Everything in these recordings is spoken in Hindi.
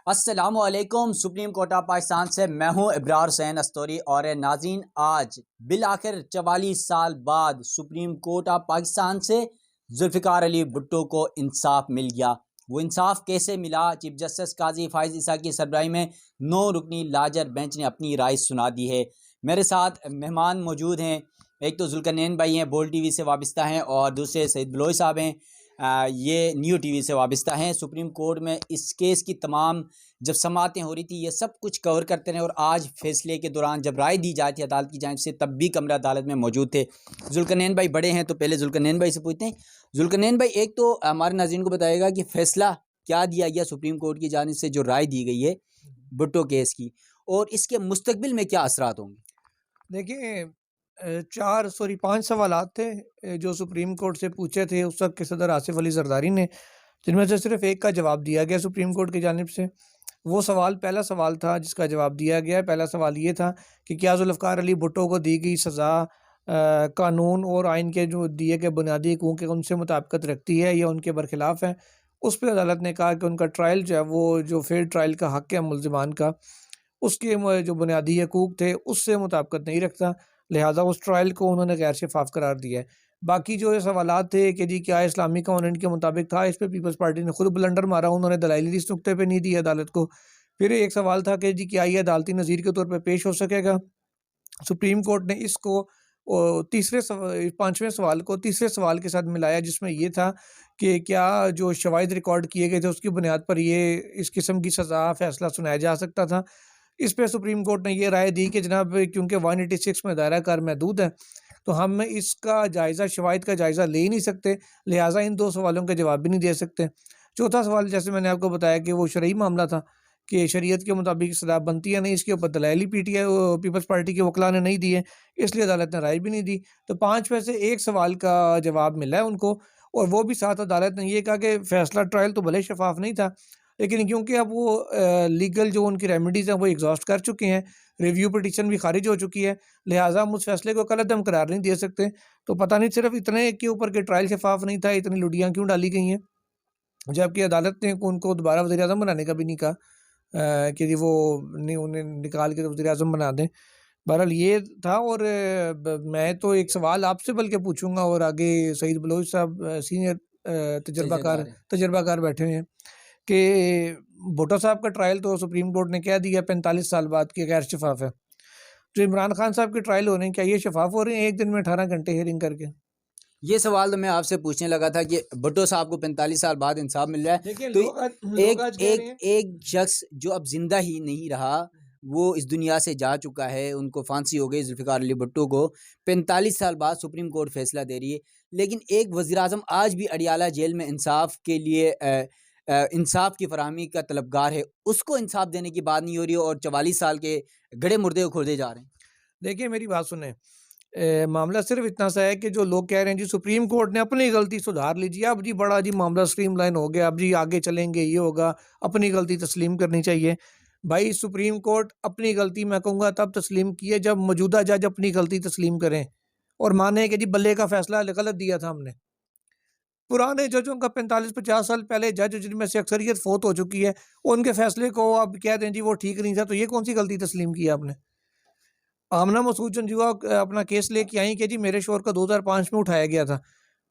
अस्सलामुअलैकुम। सुप्रीम कोर्ट ऑफ पाकिस्तान से मैं हूं इब्रार हुसैन अस्तोरी। और नाज़रीन, आज बिल आखिर 44 साल बाद सुप्रीम कोर्ट ऑफ पाकिस्तान से जुल्फ़िकार अली भुट्टो को इंसाफ मिल गया। वो इंसाफ कैसे मिला? चीफ जस्टिस काजी फाइज ईसा की सरबराही में 9 रुकनी लाजर बेंच ने अपनी राय सुना दी है। मेरे साथ मेहमान मौजूद हैं। एक तो जुल्करनैन भाई हैं, बोल टीवी से वाबस्ता हैं, और दूसरे सईद बलोच साहब हैं, ये न्यू टीवी से वाबस्ता हैं। सुप्रीम कोर्ट में इस केस की तमाम जब समातें हो रही थी ये सब कुछ कवर करते रहे, और आज फैसले के दौरान जब राय दी जाती है अदालत की जानिब से तब भी कमरा अदालत में मौजूद थे। जुल्करनैन भाई बड़े हैं, तो पहले जुल्करनैन भाई से पूछते हैं। जुल्करनैन भाई, एक तो हमारे नाज़रीन को बताएगा कि फ़ैसला क्या दिया गया सुप्रीम कोर्ट की जानिब से, जो राय दी गई है भुट्टो केस की, और इसके मुस्तकबिल में क्या असरात होंगे? देखिए, 5 सवालात थे जो सुप्रीम कोर्ट से पूछे थे उस वक्त के सदर आसिफ अली जरदारी ने, जिनमें से सिर्फ एक का जवाब दिया गया सुप्रीम कोर्ट की जानिब से। वो सवाल पहला सवाल था जिसका जवाब दिया गया। पहला सवाल ये था कि क्या जुल्फ़िकार अली भुट्टो को दी गई सज़ा कानून और आइन के जो दिए गए बुनियादी हकूक़ है उनसे मुताबिकत रखती है या उनके बरखिलाफ़ है। उस पर अदालत ने कहा कि उनका ट्रायल जो है वो जो फेयर ट्रायल का हक़ है मुल्ज़िमान का, उसके जो बुनियादी हकूक़ थे उससे मुताबिकत नहीं रखता, लिहाजा उस ट्रायल को उन्होंने गैर शफ़ाफ़ करार दिया है। बाकी जो ये सवालात थे कि जी क्या इस्लामी कानून के मुताबिक था, इस पे पीपल्स पार्टी ने खुद ब्लंडर मारा, उन्होंने दलाइल इस नुक्ते पे नहीं दी अदालत को। फिर एक सवाल था कि जी क्या ये अदालती नज़ीर के तौर पे पेश हो सकेगा। सुप्रीम कोर्ट ने इसको पाँचवें सवाल को तीसरे सवाल के साथ मिलाया, जिसमें ये था कि क्या जो शवाहिद रिकॉर्ड किए गए थे उसकी बुनियाद पर ये इस किस्म की सज़ा फ़ैसला सुनाया जा सकता था। इस पे सुप्रीम कोर्ट ने ये राय दी कि जनाब, क्योंकि 186 में दायरा कार महदूद है, तो हम इसका जायज़ा शवाहिद का जायज़ा ले ही नहीं सकते, लिहाजा इन 2 सवालों के जवाब भी नहीं दे सकते। चौथा सवाल, जैसे मैंने आपको बताया कि वो शरई मामला था कि शरीयत के मुताबिक सज़ा बनती है नहीं, इसके ऊपर दलाइल ही पीपल्स पार्टी के वकला ने नहीं दिए, इसलिए अदालत ने राय भी नहीं दी। तो 5 में से 1 सवाल का जवाब मिला है उनको, और वो भी साथ अदालत ने ये कहा कि फ़ैसला ट्रायल तो भले शफ़ाफ़ नहीं था, लेकिन क्योंकि अब वो लीगल जो उनकी रेमेडीज़ हैं वो एग्ज़ॉस्ट कर चुके हैं, रिव्यू पिटीशन भी खारिज हो चुकी है, लिहाजा हम उस फ़ैसले को कलअदम करार नहीं दे सकते। तो पता नहीं सिर्फ़ इतने के ऊपर कि ट्रायल शफ़ाफ़ नहीं था, इतनी लुडियाँ क्यों डाली गई हैं, जबकि अदालत ने उनको दोबारा वज़ीर-ए-आज़म बनाने का भी नहीं कहा कि जी वो नहीं, उन्हें निकाल के वज़ीर-ए-आज़म बना दें। बहरहाल ये था। और मैं तो एक सवाल आपसे बल्कि पूछूँगा, और आगे सईद बलोच साहब सीनियर तजर्बाकार तजर्बार है। तजर्बाकार बैठे हुए हैं कि भुट्टो साहब का ट्रायल तो सुप्रीम कोर्ट ने कह दिया 45 साल बाद कि गैर शफ़ाफ़ है। जो इमरान खान साहब के ट्रायल हो रहे हैं, क्या ये शफ़ाफ़ हो रहे हैं एक दिन में 18 घंटे हियरिंग करके? ये सवाल तो मैं आपसे पूछने लगा था कि भुट्टो साहब को 45 साल बाद इंसाफ मिल रहा है, देखिए, तो लोग एक आज कह रहे एक हैं। एक शख्स जो अब जिंदा ही नहीं रहा, वो इस दुनिया से जा चुका है, उनको फांसी हो गई जुल्फ़िकार अली भुट्टो को। 45 साल बाद सुप्रीम कोर्ट फैसला दे रही है, लेकिन एक वज़ीर आज़म आज भी अडियाला जेल में इंसाफ के लिए इंसाफ की फराहमी का तलबगार है, उसको इंसाफ देने की बात नहीं हो रही है, और 44 साल के गड़े मुर्दे को खोदे जा रहे हैं। देखिए, मेरी बात सुने। मामला सिर्फ इतना सा है कि जो लोग कह रहे हैं जी सुप्रीम कोर्ट ने अपनी गलती सुधार लीजिए, अब जी बड़ा जी मामला स्ट्रीमलाइन हो गया, अब जी आगे चलेंगे, ये होगा, अपनी गलती तस्लीम करनी चाहिए। भाई, सुप्रीम कोर्ट अपनी गलती मैं कहूँगा तब तस्लीम की है जब मौजूदा जज अपनी गलती तस्लीम करें और माने कि जी बल्ले का फैसला गलत दिया था हमने। पुराने जजों का 45-50 साल पहले जज जिनमें से अक्सरियत फोत हो चुकी है, उनके फैसले को अब कह दें जी वो ठीक नहीं था, तो ये कौन सी गलती तस्लीम की है आपने? आमना मसूद जंजुआ अपना केस लेके आई कि जी मेरे शोहर का 2005 में उठाया गया था।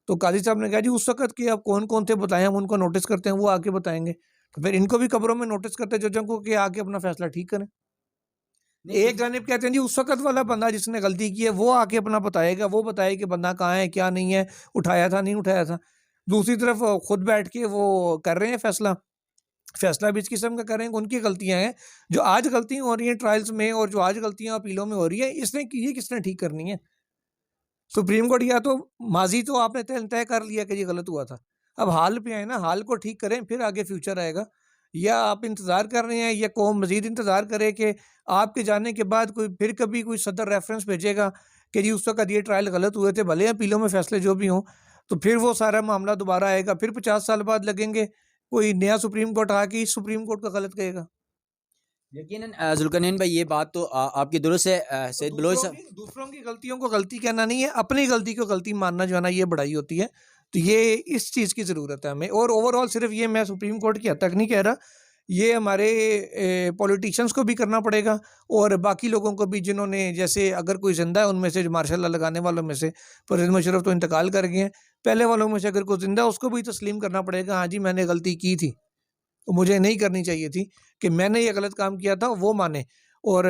तो काज़ी साहब ने कहा जी उस वक़्त के अब कौन-कौन थे बताएँ, हम उनको नोटिस करते हैं, वो आके बताएँगे। तो फिर इनको भी कब्रों में नोटिस करते जजों को कि आके अपना फ़ैसला ठीक करें। नहीं एक जानिब कहते हैं जी उस वक़्त वाला बंदा जिसने गलती की है वो आके अपना बताएगा, वो बताए कि बंदा कहाँ है, क्या नहीं है, उठाया था, नहीं उठाया था। दूसरी तरफ खुद बैठ के वो कर रहे हैं फ़ैसला। फ़ैसला भी इस किस्म का करेंगे, उनकी गलतियाँ हैं। जो आज गलतियाँ हो रही हैं ट्रायल्स में और जो आज गलतियाँ अपीलों में हो रही है, ये किसने ठीक करनी है? सुप्रीम कोर्ट या तो माज़ी तो आपने तय तय कर लिया कि ये गलत हुआ था। अब हाल पे आए ना, हाल को ठीक करें फिर आगे फ्यूचर आएगा। या आप इंतज़ार कर रहे हैं या कौम मज़ीद इंतज़ार करे कि आपके जाने के बाद कोई फिर कभी कोई सदर रेफ़रेंस भेजेगा कि जी उस वक़्त ये ट्रायल गलत हुए थे, भले अपीलों में फ़ैसले जो भी हों, तो फिर वो सारा मामला दोबारा आएगा, फिर 50 साल बाद लगेंगे, कोई नया सुप्रीम कोर्ट आके इस सुप्रीम कोर्ट को गलत कहेगा। यकीनन जुल्करनैन भाई, ये बात तो आपकी दुरुस्त है। तो सैयद बलोच साहब, दूसरों की गलतियों को गलती कहना नहीं है, अपनी गलती को गलती मानना जो है ना, ये बड़ाई होती है। तो ये इस चीज़ की ज़रूरत है हमें। और ओवरऑल सिर्फ़ ये मैं सुप्रीम कोर्ट की हद तक नहीं कह रहा ये हमारे पॉलिटिशियंस को भी करना पड़ेगा और बाकी लोगों को भी, जिन्होंने, जैसे अगर कोई ज़िंदा है उनमें से, मार्शल लॉ लगाने वालों में से परवेज़ मुशर्रफ तो इंतकाल कर गए हैं, पहले वालों में से अगर कोई ज़िंदा है उसको भी तस्लीम करना पड़ेगा, हाँ जी मैंने गलती की थी, तो मुझे नहीं करनी चाहिए थी, कि मैंने ये गलत काम किया था वो माने। और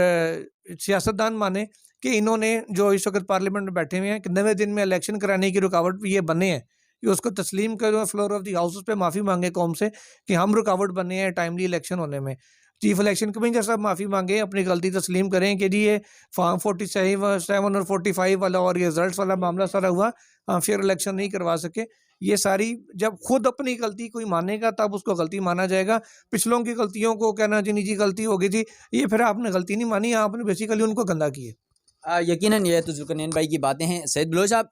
सियासतदान माने कि इन्होंने जो इस वक्त पार्लियामेंट में बैठे हुए हैं कि 90 दिन में इलेक्शन कराने की रुकावट ये बने हैं, कि उसको तस्लीम करो, फ्लोर ऑफ द हाउस पे माफ़ी मांगे कौम से कि हम रुकावट बने हैं टाइमली इलेक्शन होने में। चीफ इलेक्शन कमिश्नर साहब माफ़ी मांगे, अपनी गलती तस्लीम करें कि जी ये फॉर्म 47 और 45 वाला और ये रिजल्ट वाला मामला सारा हुआ, हम फेयर इलेक्शन नहीं करवा सके। ये सारी, जब खुद अपनी गलती कोई मानेगा तब उसको गलती माना जाएगा। पिछलों की गलतियों को कहना जी निजी गलती हो गई थी, ये फिर आपने गलती नहीं मानी, आपने बेसिकली उनको गंदा किया। यकीनन ये तो जुल्करनैन भाई की बातें हैं। सैयद बलोच साहब,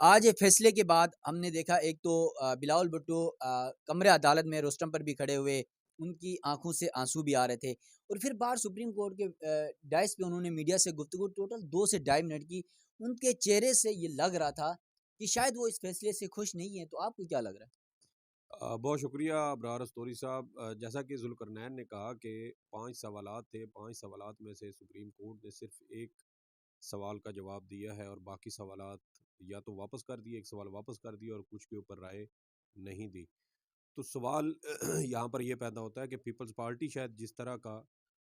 आज ये फैसले के बाद हमने देखा एक तो बिलावल भुट्टो कमरे अदालत में रोस्टम पर भी खड़े हुए, उनकी आंखों से आंसू भी आ रहे थे और फिर बाहर सुप्रीम कोर्ट के डाइस पे उन्होंने मीडिया से गुफ्तगू टोटल 2 से ढाई मिनट की। उनके चेहरे से ये लग रहा था कि शायद वो इस फैसले से खुश नहीं है, तो आपको क्या लग रहा है? बहुत शुक्रिया अबरार अस्तोरी साहब। जैसा कि ज़ुल्करनैन ने कहा कि 5 सवालात थे, 5 सवालात में से सुप्रीम कोर्ट ने सिर्फ़ 1 सवाल का जवाब दिया है और बाकी सवालात या तो वापस कर दिए, 1 सवाल वापस कर दिया और कुछ के ऊपर राय नहीं दी। तो सवाल यहाँ पर ये पैदा होता है कि पीपल्स पार्टी शायद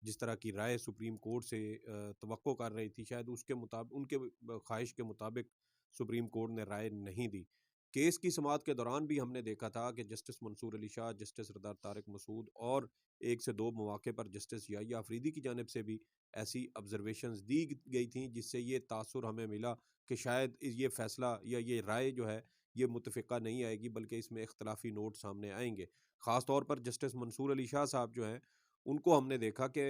जिस तरह की राय सुप्रीम कोर्ट से तवक्को कर रही थी, शायद उसके मुताबिक उनके ख्वाहिश के मुताबिक सुप्रीम कोर्ट ने राय नहीं दी। केस की समाअत के दौरान भी हमने देखा था कि जस्टिस मंसूर अली शाह, जस्टिस सरदार तारिक मसूद और 1 से 2 मौके पर जस्टिस याहिया अफरीदी की जानिब से भी ऐसी ऑब्जर्वेशंस दी गई थी, जिससे ये तासुर हमें मिला कि शायद ये फैसला या ये राय जो है ये मुतफ़िक़ा नहीं आएगी, बल्कि इसमें इख्तलाफी नोट सामने आएंगे। ख़ास तौर पर जस्टिस मंसूर अली शाह साहब जो हैं, उनको हमने देखा कि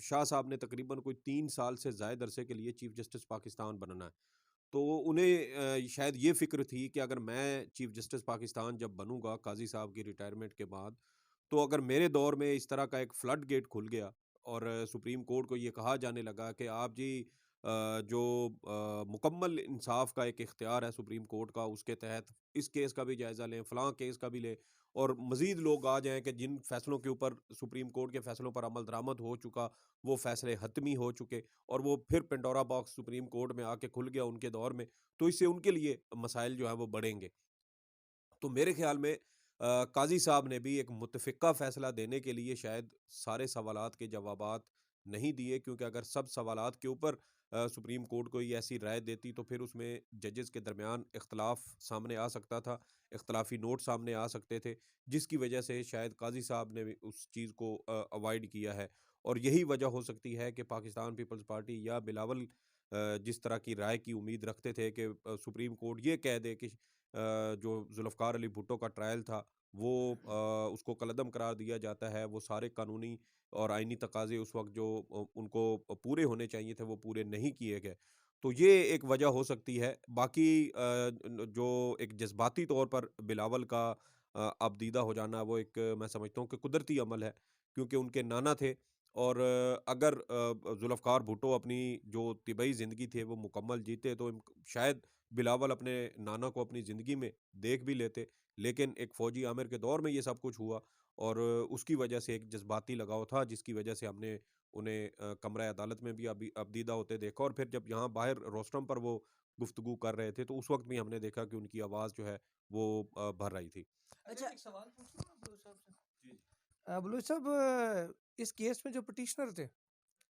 शाह साहब ने तकरीबन कोई 3 साल से ज़ायद अरसे के लिए चीफ़ जस्टिस पाकिस्तान बनना है। तो उन्हें शायद ये फ़िक्र थी कि अगर मैं चीफ़ जस्टिस पाकिस्तान जब बनूँगा काज़ी साहब की रिटायरमेंट के बाद, तो अगर मेरे दौर में इस तरह का एक फ्लड गेट खुल गया और सुप्रीम कोर्ट को ये कहा जाने लगा कि आप जी जो मुकम्मल इंसाफ का एक इख्तियार है सुप्रीम कोर्ट का, उसके तहत इस केस का भी जायज़ा लें, फ़लाँ केस का भी लें और मज़ीद लोग आ जाएँ कि जिन फ़ैसलों के ऊपर सुप्रीम कोर्ट के फ़ैसलों पर अमल दरामद हो चुका, वो फ़ैसले हतमी हो चुके और वो फिर पेंडोरा बॉक्स सुप्रीम कोर्ट में आके खुल गया उनके दौर में, तो इससे उनके लिए मसाइल जो हैं वो बढ़ेंगे। तो मेरे ख़्याल में काज़ी साहब ने भी एक मुतफ़िक़ा फ़ैसला देने के लिए शायद सारे सवालात के जवाबात नहीं दिए, क्योंकि अगर सब सवालात के ऊपर सुप्रीम कोर्ट कोई ऐसी राय देती तो फिर उसमें जजेस के दरमियान इख्तलाफ सामने आ सकता था, इख्तलाफी नोट सामने आ सकते थे, जिसकी वजह से शायद काज़ी साहब ने भी उस चीज़ को अवॉइड किया है। और यही वजह हो सकती है कि पाकिस्तान पीपल्स पार्टी या बिलावल जिस तरह की राय की उम्मीद रखते थे कि सुप्रीम कोर्ट ये कह दे कि जो जुल्फ़कार अली भुट्टो का ट्रायल था वो उसको कलअदम करार दिया जाता है, वो सारे कानूनी और आईनी तकाज़े उस वक़्त जो उनको पूरे होने चाहिए थे वो पूरे नहीं किए गए। तो ये एक वजह हो सकती है। बाकी जो एक जज़्बाती तौर पर बिलावल का अब दीदा हो जाना, वो एक मैं समझता हूँ कि कुदरती अमल है, क्योंकि उनके नाना थे और अगर जुल्फ़कार भुट्टो अपनी जो तिबई ज़िंदगी थी वो मुकम्मल जीते तो शायद बिलावल अपने नाना को अपनी ज़िंदगी में देख भी लेते, लेकिन एक फ़ौजी आमिर के दौर में ये सब कुछ हुआ और उसकी वजह से एक जज़्बाती लगाव था, जिसकी वजह से हमने उन्हें कमरा अदालत में भी अबदीदा होते देखा और फिर जब यहाँ बाहर रोस्टम पर वो गुफ्तगू कर रहे थे, तो उस वक़्त भी हमने देखा कि उनकी आवाज़ जो है वो भर रही थी। अच्छा, एक सवाल पूछूं ना बलूच साहब से? जी। बलूच साहब, इस केस में जो पिटिशनर थे,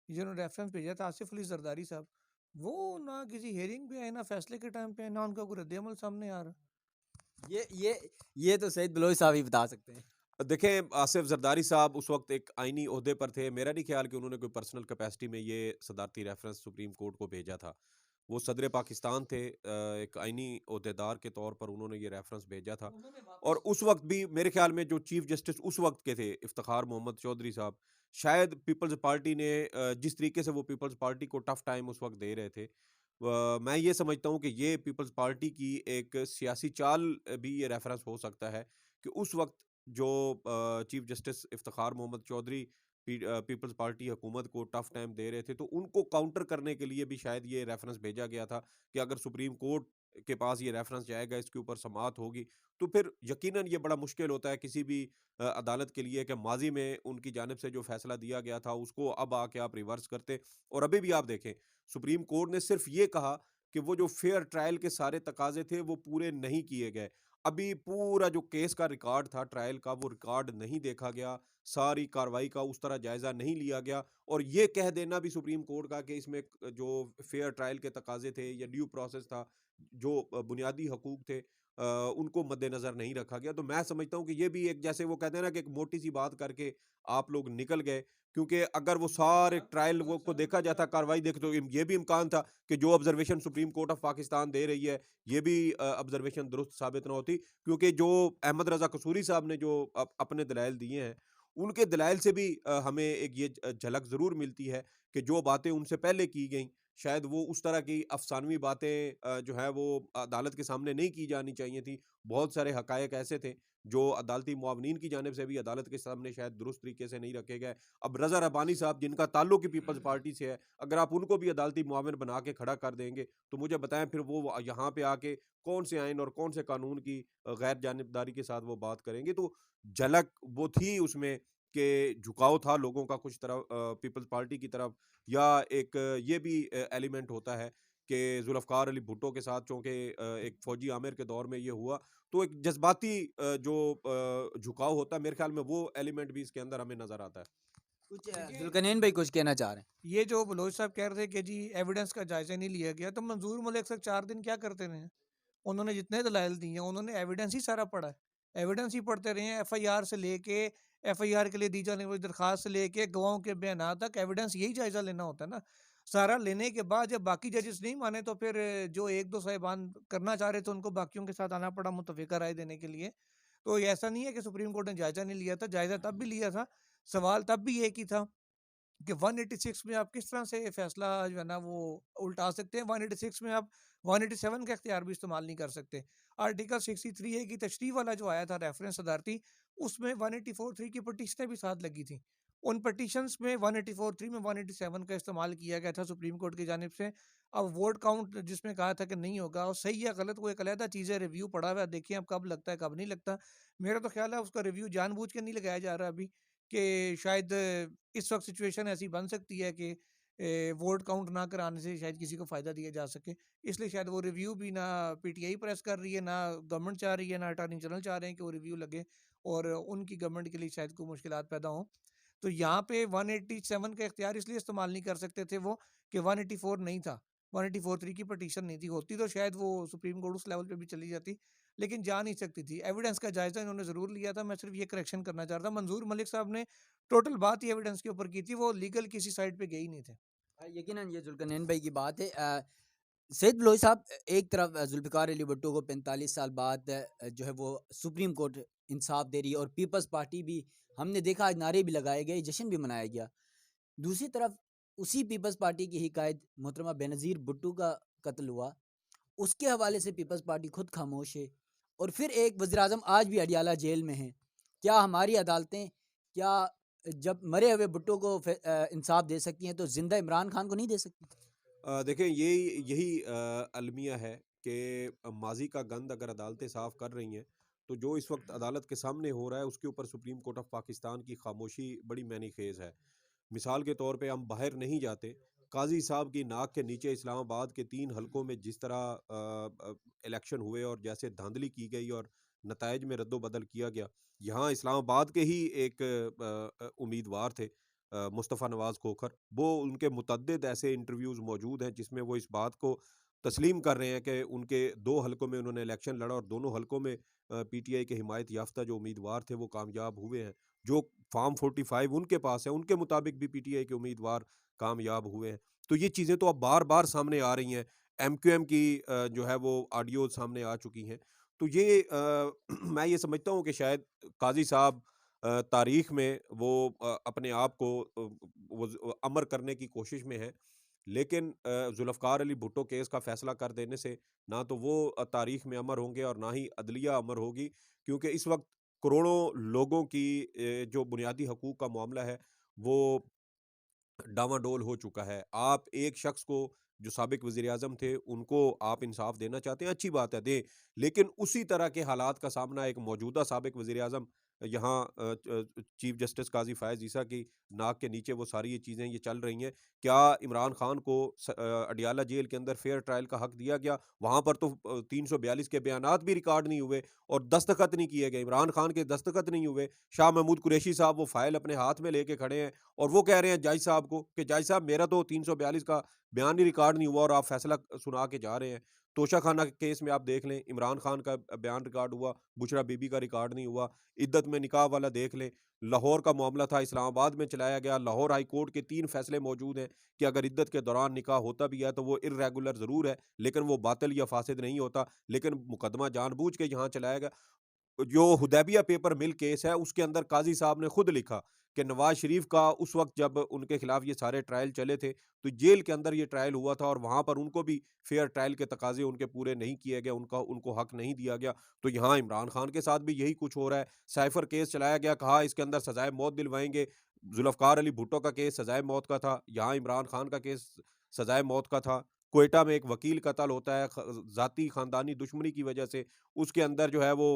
जिन्होंने रेफरेंस भेजा था, आसिफ अली जरदारी साहब, वो ना किसी हेयरिंग पे आए, ना फैसले के टाइम पे आए, ना उनका कोई रद्द-ए-अमल सामने आ रहा। ये तो सैयद बलोच साहब ही बता सकते हैं। देखें, आसिफ ज़रदारी साहब उस वक़्त एक आईनी ओहदे पर थे। मेरा नहीं ख़्याल कि उन्होंने कोई पर्सनल कैपेसिटी में ये सदारती रेफ़रेंस सुप्रीम कोर्ट को भेजा था। वो सदर पाकिस्तान थे, एक आईनी ओहदेदार के तौर पर उन्होंने ये रेफ़रेंस भेजा था उन्होंने और वापस उस वक़्त भी मेरे ख़्याल में जो चीफ़ जस्टिस उस वक़्त के थे, इफ्तिख़ार मोहम्मद चौधरी साहब, शायद पीपल्स पार्टी ने जिस तरीके से वो पीपल्स पार्टी को टफ़ टाइम उस वक़्त दे रहे थे, मैं ये समझता हूँ कि ये पीपल्स पार्टी की एक सियासी चाल भी ये रेफ़रेंस हो सकता है कि उस वक़्त जो चीफ जस्टिस इफ्तिखार मोहम्मद चौधरी पीपल्स पार्टी हुकूमत को टफ टाइम दे रहे थे, तो उनको काउंटर करने के लिए भी शायद ये रेफरेंस भेजा गया था कि अगर सुप्रीम कोर्ट के पास ये रेफरेंस जाएगा, इसके ऊपर समाअत होगी, तो फिर यकीनन ये बड़ा मुश्किल होता है किसी भी अदालत के लिए कि माज़ी में उनकी जानिब से जो फ़ैसला दिया गया था, उसको अब आके आप रिवर्स करते। और अभी भी आप देखें, सुप्रीम कोर्ट ने सिर्फ़ ये कहा कि वो जो फेयर ट्रायल के सारे तकाज़े थे, वो पूरे नहीं किए गए। अभी पूरा जो केस का रिकॉर्ड था ट्रायल का, वो रिकॉर्ड नहीं देखा गया, सारी कार्रवाई का उस तरह जायज़ा नहीं लिया गया, और ये कह देना भी सुप्रीम कोर्ट का कि इसमें जो फेयर ट्रायल के तकाज़े थे या ड्यू प्रोसेस था, जो बुनियादी हकूक थे, उनको मद्देनज़र नहीं रखा गया। तो मैं समझता हूँ कि ये भी एक, जैसे वो कहते हैं ना, कि एक मोटी-सी बात करके आप लोग निकल गए, क्योंकि अगर वो सारे ट्रायल वो को देखा जाता, कार्रवाई देखे, तो ये भी इम्कान था कि जो observation supreme court of Pakistan दे रही है, ये भी ऑब्जर्वेशन दुरुस्त साबित ना होती, क्योंकि जो अहमद रज़ा कसूरी साहब ने जो अपने दलाइल दिए हैं, उनके दलाइल से भी हमें एक ये झलक ज़रूर मिलती है कि जो बातें उनसे पहले की गईं, शायद वो उस तरह की अफ़सानवी बातें जो है वो अदालत के सामने नहीं की जानी चाहिए थी। बहुत सारे हक़ायक़ ऐसे थे जो अदालती मुआवनीन की जानिब से भी अदालत के सामने शायद दुरुस्त तरीके से नहीं रखे गए। अब रज़ा रब्बानी साहब, जिनका ताल्लुक ही पीपल्स पार्टी से है, अगर आप उनको भी अदालती मुआविन बना के खड़ा कर देंगे, तो मुझे बताएँ फिर वो यहाँ पे आके कौन से आइन और कौन से कानून की गैर जानिबदारी के साथ वो बात करेंगे। तो झलक वो थी उसमें कि झुकाव था लोगों का कुछ तरफ पीपल्स पार्टी की तरफ, या एक ये भी एलिमेंट होता है कि ज़ुल्फ़िकार अली भुट्टो के साथ, चूँकि एक फ़ौजी आमिर के दौर में ये हुआ, तो एक जज़्बाती जो झुकाव होता है, मेरे ख़्याल में वो एलिमेंट भी इसके अंदर हमें नज़र आता है। कुछ देखिए, जुल्करनैन भाई कुछ कहना चाह रहे हैं। ये जो बलोच साहब कह रहे थे कि जी एविडेंस का जायज़ा नहीं लिया गया, तो मंजूर मलिक साहब 4 दिन क्या करते रहे हैं? उन्होंने जितने दलाइल दिए हैं, उन्होंने एविडेंस ही सारा पढ़ा है। एविडेंस ही पढ़ते रहे हैं, एफआईआर से लेके, एफआईआर के लिए दी जाने वाली दरखास्त से लेके गवाहों के बयान तक, एविडेंस यही जायज़ा लेना होता है ना। सारा लेने के बाद जब बाकी जजेस नहीं माने, तो फिर जो 1-2 साहिबान करना चाह रहे थे, उनको बाकियों के साथ आना पड़ा मुत्तफ़िका राय देने के लिए। तो ये ऐसा नहीं है कि सुप्रीम कोर्ट ने जायज़ा नहीं लिया था, जायज़ा तब भी लिया था। सवाल तब भी एक ही था कि 186 में आप किस तरह से फैसला जो है ना वो उल्टा सकते हैं। 186 में आप 187 का इख्तियार भी इस्तेमाल नहीं कर सकते। आर्टिकल 63 ए की तशरीह वाला जो आया था रेफरेंस सदारती, उसमें 184(3) की पटिशनें भी साथ लगी थी। उन पटिशन्स में 184(3) में 187 का इस्तेमाल किया गया था सुप्रीम कोर्ट की जानिब से। अब वोट काउंट जिसमें कहा था कि नहीं होगा, और सही या गलत वो एक अलहदा चीज़ है, रिव्यू पड़ा हुआ है, देखिए अब कब लगता है कब नहीं लगता। मेरा तो ख्याल है उसका रिव्यू जानबूझ के नहीं लगाया जा रहा अभी, कि शायद इस वक्त सिचुएशन ऐसी बन सकती है कि वोट काउंट ना कराने से शायद किसी को फ़ायदा दिया जा सके, इसलिए शायद वो रिव्यू भी ना पीटीआई प्रेस कर रही है, ना गवर्नमेंट चाह रही है, ना अटॉर्नी जनरल चाह रहे हैं कि वो रिव्यू लगे, और उनकी गवर्नमेंट के लिए शायद कोई मुश्किलात पैदा हों। तो यहाँ पे 187 का इख्तियार इसलिए इस्तेमाल नहीं कर सकते थे वो, कि 184 नहीं था, 184(3) की पटिशन नहीं थी, होती तो शायद वो सुप्रीम कोर्ट उस लेवल पे भी चली जाती, लेकिन जा नहीं सकती थी। एविडेंस का जायज़ा इन्होंने ज़रूर लिया था, मैं सिर्फ ये करेक्शन करना चाह रहा था। मंजूर मलिक साहब ने टोटल बात ही एविडेंस के ऊपर की थी, वो लीगल किसी साइड पे गए ही नहीं थे। यकीनन ये जुल्करनैन भाई की बात है। सैयद बलोच साहब, एक तरफ जुल्फ़िकार अली भुट्टो को 45 साल बाद जो है वो सुप्रीम कोर्ट इंसाफ दे रही है, और पीपल्स पार्टी भी, हमने देखा आज नारे भी लगाए गए, जश्न भी मनाया गया। दूसरी तरफ उसी पीपल्स पार्टी की ही कायद मोहतरमा बेनज़ीर भुट्टो का कत्ल हुआ, उसके हवाले से पीपल्स पार्टी खुद खामोश है, और फिर एक वज़ीर-आज़म आज भी अडियाला जेल में हैं। क्या हमारी अदालतें, क्या जब मरे हुए भुट्टो को इंसाफ दे सकती हैं, तो ज़िंदा इमरान खान को नहीं दे सकती? देखें, यही यही अलमिया है कि माजी का गंद अगर अदालतें साफ़ कर रही हैं, तो जो इस वक्त अदालत के सामने हो रहा है, उसके ऊपर सुप्रीम कोर्ट ऑफ पाकिस्तान की खामोशी बड़ी मैनी खेज़ है। मिसाल के तौर पे हम बाहर नहीं जाते, काजी साहब की नाक के नीचे इस्लामाबाद के 3 हलकों में जिस तरह इलेक्शन हुए और जैसे धांधली की गई और नताइज में रद्दो-बदल किया गया, यहाँ इस्लामाबाद के ही एक उम्मीदवार थे, मुस्तफ़ा नवाज़ खोखर, वो उनके मुतअद्दिद ऐसे इंटरव्यूज़ मौजूद हैं जिसमें वो इस बात को तस्लीम कर रहे हैं कि उनके 2 हलकों में उन्होंने इलेक्शन लड़ा और दोनों हलकों में पीटीआई के हिमायत याफ्ता जो उम्मीदवार थे वो कामयाब हुए हैं। जो फ़ॉर्म 45 उनके पास है, उनके मुताबिक भी पीटीआई के उम्मीदवार कामयाब हुए हैं। तो ये चीज़ें तो अब बार-बार सामने आ रही हैं। एमक्यूएम की जो है वो ऑडियो सामने आ चुकी हैं। तो ये मैं ये समझता हूँ कि शायद काज़ी साहब तारीख में वो अपने आप को वो अमर करने की कोशिश में हैं। लेकिन ज़ुल्फ़िकार अली भुट्टो केस का फ़ैसला कर देने से ना तो वो तारीख में अमर होंगे और ना ही अदलिया अमर होगी, क्योंकि इस वक्त करोड़ों लोगों की जो बुनियादी हकूक़ का मामला है, वो डामाडोल हो चुका है। आप एक शख्स को जो साबिक वज़ीर-ए-आज़म थे, उनको आप इंसाफ़ देना चाहते हैं, अच्छी बात है, दें। लेकिन उसी तरह के हालात का सामना एक मौजूदा साबिक वज़ीर-ए-आज़म यहाँ चीफ़ जस्टिस काज़ी फ़ायज़ ईसा की नाक के नीचे वो सारी ये चीज़ें ये चल रही हैं। क्या इमरान खान को अडियाला जेल के अंदर फ़ेयर ट्रायल का हक़ दिया गया? वहाँ पर तो 342 के बयानात भी रिकॉर्ड नहीं हुए और दस्तखत नहीं किए गए। इमरान खान के दस्तखत नहीं हुए। शाह महमूद कुरैशी साहब वो फ़ाइल अपने हाथ में लेके खड़े हैं और वो कह रहे हैं जज साहब को कि जज साहब मेरा तो 342 का बयान ही रिकॉर्ड नहीं हुआ और आप फैसला सुना के जा रहे हैं। तोशाखाना केस में आप देख लें, इमरान खान का बयान रिकॉर्ड हुआ, बुशरा बीबी का रिकॉर्ड नहीं हुआ। इद्दत में निकाह वाला देख लें, लाहौर का मामला था, इस्लामाबाद में चलाया गया। लाहौर हाई कोर्ट के 3 फैसले मौजूद हैं कि अगर इद्दत के दौरान निकाह होता भी है तो वो इर्रेगुलर ज़रूर है, लेकिन वो बातिल या फासिद नहीं होता। लेकिन मुकदमा जानबूझ के यहाँ चलाया गया। जो हुदैबिया पेपर मिल केस है, उसके अंदर काज़ी साहब ने खुद लिखा कि नवाज़ शरीफ का उस वक़्त जब उनके खिलाफ ये सारे ट्रायल चले थे, तो जेल के अंदर ये ट्रायल हुआ था और वहाँ पर उनको भी फेयर ट्रायल के तकाज़े उनके पूरे नहीं किए गए, उनको हक़ नहीं दिया गया। तो यहाँ इमरान खान के साथ भी यही कुछ हो रहा है। साइफ़र केस चलाया गया, कहा इसके अंदर सज़ाए मौत दिलवाएँगे। ज़ुल्फ़िकार अली भुट्टो का केस सज़ाए मौत का था, यहाँ इमरान खान का केस सज़ाए मौत का था। क्वेटा में एक वकील कत्ल होता है ज़ाती ख़ानदानी दुश्मनी की वजह से, उसके अंदर जो है वो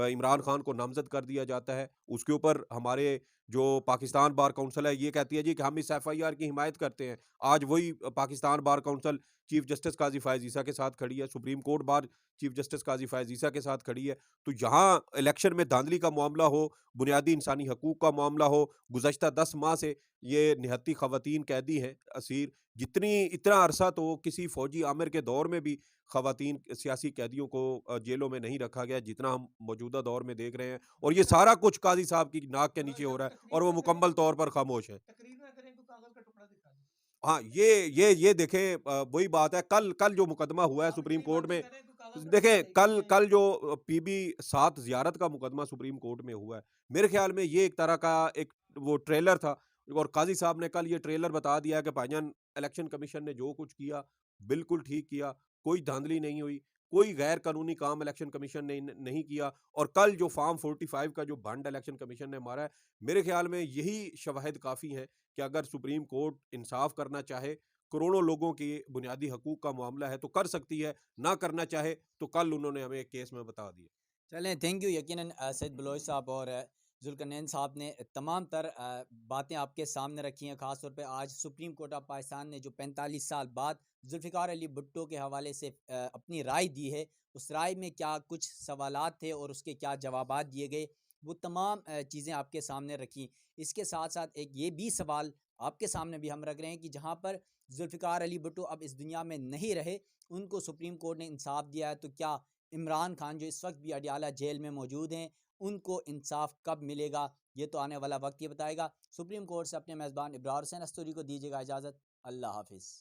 इमरान खान को नामज़द कर दिया जाता है। उसके ऊपर हमारे जो पाकिस्तान बार काउंसिल है, ये कहती है जी कि हम इस एफआईआर की हिमायत करते हैं। आज वही Pakistan bar council chief justice Qazi Faez Isa के साथ खड़ी है, supreme court bar chief justice Qazi Faez Isa के साथ खड़ी है। तो यहाँ इलेक्शन में धांधली का मामला हो, बुनियादी इंसानी हकूक़ का मामला हो, गुज़श्ता 10 माह से ये निहत्ती ख़वातीन कैदी हैं, असीर। इतना अरसा तो किसी फ़ौजी आमिर के दौर में भी ख़वातीन सियासी कैदियों को जेलों में नहीं रखा गया, जितना हम मौजूदा दौर में देख रहे हैं। और ये सारा कुछ काज़ी साहब की नाक के नीचे हो रहा है और वो मुकम्मल तौर पर खामोश हैं। हाँ, ये देखें, वही बात है, कल कल जो मुकदमा हुआ है सुप्रीम कोर्ट में, देखें कल कल जो पीबी 7 ज़ियारत का मुकदमा सुप्रीम कोर्ट में हुआ है, मेरे ख़्याल में ये एक तरह का एक वो ट्रेलर था और काज़ी साहब ने कल ये ट्रेलर बता दिया कि भाईजान इलेक्शन कमीशन ने जो कुछ किया, बिल्कुल ठीक किया, कोई धांधली नहीं हुई, कोई गैर कानूनी काम इलेक्शन कमीशन ने नहीं किया और कल जो फ़ॉर्म 45 का जो भंड इलेक्शन कमीशन ने मारा है, मेरे ख़्याल में यही शवाहिद काफ़ी हैं कि अगर सुप्रीम कोर्ट इंसाफ करना चाहे, करोड़ों लोगों के बुनियादी हकूक का मामला है तो कर सकती है, ना करना चाहे तो कल उन्होंने हमें एक केस में बता दिया। चलें, थैंक यू। यकीनन सैयद बलोच साहब और ज़ुल्करनैन साहब ने तमाम तर बातें आपके सामने रखी हैं। ख़ास तौर पे आज सुप्रीम कोर्ट ऑफ पाकिस्तान ने जो 45 साल बाद ज़ुल्फ़िकार अली भुट्टो के हवाले से अपनी राय दी है, उस राय में क्या कुछ सवालात थे और उसके क्या जवाबात दिए गए, वो तमाम चीज़ें आपके सामने रखी। इसके साथ-साथ एक ये भी सवाल आपके सामने भी हम रख रहे हैं कि जहाँ पर ज़ुल्फ़िकार अली भुट्टो अब इस दुनिया में नहीं रहे, उनको सुप्रीम कोर्ट ने इंसाफ़ दिया है, तो क्या इमरान खान जो इस वक्त भी अडियाला जेल में मौजूद हैं, उनको इंसाफ कब मिलेगा, ये तो आने वाला वक्त ही बताएगा। सुप्रीम कोर्ट से अपने मेज़बान इब्रार हुसैन अस्तूरी को दीजिएगा इजाज़त। अल्लाह हाफ़िज़।